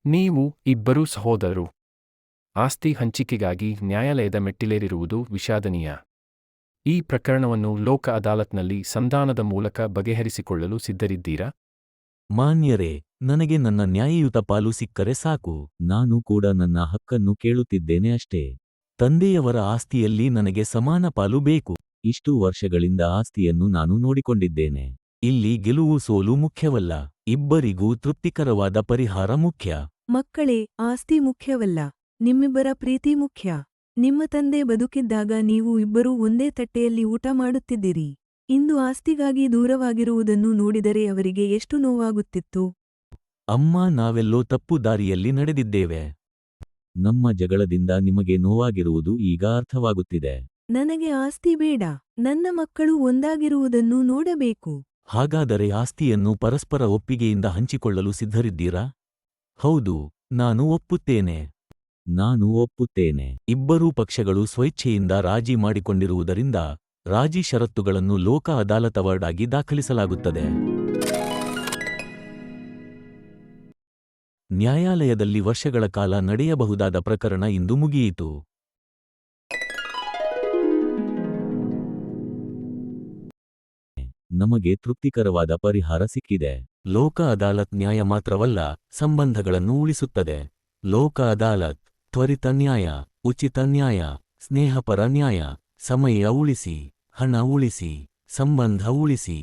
ನೀವು ಇಬ್ಬರೂ ಸಹೋದರರು. ಆಸ್ತಿ ಹಂಚಿಕೆಗಾಗಿ ನ್ಯಾಯಾಲಯದ ಮೆಟ್ಟಿಲೇರಿರುವುದು ವಿಷಾದನೀಯ. ಈ ಪ್ರಕರಣವನ್ನು ಲೋಕ ಅದಾಲತ್ನಲ್ಲಿ ಸಂಧಾನದ ಮೂಲಕ ಬಗೆಹರಿಸಿಕೊಳ್ಳಲು ಸಿದ್ಧರಿದ್ದೀರಾ? ಮಾನ್ಯರೇ, ನನಗೆ ನನ್ನ ನ್ಯಾಯಯುತ ಪಾಲು ಸಿಕ್ಕರೆ ಸಾಕು. ನಾನು ಕೂಡ ನನ್ನ ಹಕ್ಕನ್ನು ಕೇಳುತ್ತಿದ್ದೇನೆ ಅಷ್ಟೇ. ತಂದೆಯವರ ಆಸ್ತಿಯಲ್ಲಿ ನನಗೆ ಸಮಾನ ಪಾಲು ಬೇಕು. ಇಷ್ಟು ವರ್ಷಗಳಿಂದ ಆಸ್ತಿಯನ್ನು ನಾನು ನೋಡಿಕೊಂಡಿದ್ದೇನೆ. ಇಲ್ಲಿ ಗೆಲುವು ಸೋಲು ಮುಖ್ಯವಲ್ಲ, ಇಬ್ಬರಿಗೂ ತೃಪ್ತಿಕರವಾದ ಪರಿಹಾರ ಮುಖ್ಯ. ಮಕ್ಕಳೇ, ಆಸ್ತಿ ಮುಖ್ಯವಲ್ಲ, ನಿಮ್ಮಿಬ್ಬರ ಪ್ರೀತಿ ಮುಖ್ಯ. ನಿಮ್ಮ ತಂದೆ ಬದುಕಿದ್ದಾಗ ನೀವು ಇಬ್ಬರೂ ಒಂದೇ ತಟ್ಟೆಯಲ್ಲಿ ಊಟ ಮಾಡುತ್ತಿದ್ದಿರಿ. ಇಂದು ಆಸ್ತಿಗಾಗಿ ದೂರವಾಗಿರುವುದನ್ನು ನೋಡಿದರೆ ಅವರಿಗೆ ಎಷ್ಟು ನೋವಾಗುತ್ತಿತ್ತು. ಅಮ್ಮ, ನಾವೆಲ್ಲೋ ತಪ್ಪು ದಾರಿಯಲ್ಲಿ ನಡೆದಿದ್ದೇವೆ. ನಮ್ಮ ಜಗಳದಿಂದ ನಿಮಗೆ ನೋವಾಗಿರುವುದು ಈಗ ಅರ್ಥವಾಗುತ್ತಿದೆ. ನನಗೆ ಆಸ್ತಿ ಬೇಡ, ನನ್ನ ಮಕ್ಕಳು ಒಂದಾಗಿರುವುದನ್ನು ನೋಡಬೇಕು. ಹಾಗಾದರೆ ಆಸ್ತಿಯನ್ನು ಪರಸ್ಪರ ಒಪ್ಪಿಗೆಯಿಂದ ಹಂಚಿಕೊಳ್ಳಲು ಸಿದ್ಧರಿದ್ದೀರಾ? ಹೌದು, ನಾನು ಒಪ್ಪುತ್ತೇನೆ. ನಾನು ಒಪ್ಪುತ್ತೇನೆ. ಇಬ್ಬರೂ ಪಕ್ಷಗಳು ಸ್ವಇಚ್ಛೆಯಿಂದ ರಾಜಿ ಮಾಡಿಕೊಂಡಿರುವುದರಿಂದ ರಾಜಿ ಷರತ್ತುಗಳನ್ನು ಲೋಕ ಅದಾಲತ್ ಅವಾರ್ಡ್ ಆಗಿ ದಾಖಲಿಸಲಾಗುತ್ತದೆ. ನ್ಯಾಯಾಲಯದಲ್ಲಿ ವರ್ಷಗಳ ಕಾಲ ನಡೆಯಬಹುದಾದ ಪ್ರಕರಣ ಇಂದು ಮುಗಿಯಿತು. ನಮಗೆ ತೃಪ್ತಿಕರವಾದ ಪರಿಹಾರ ಸಿಕ್ಕಿದೆ. ಲೋಕ ಅದಾಲತ್ ನ್ಯಾಯ ಮಾತ್ರವಲ್ಲ, ಸಂಬಂಧಗಳನ್ನು ಉಳಿಸುತ್ತದೆ. ಲೋಕ ಅದಾಲತ್ ತ್ವರಿತ ನ್ಯಾಯ, ಉಚಿತ ನ್ಯಾಯ, ಸ್ನೇಹಪರ ನ್ಯಾಯ, ಸಮಯ ಉಳಿಸಿ, ಹಣ ಉಳಿಸಿ, ಸಂಬಂಧ ಉಳಿಸಿ.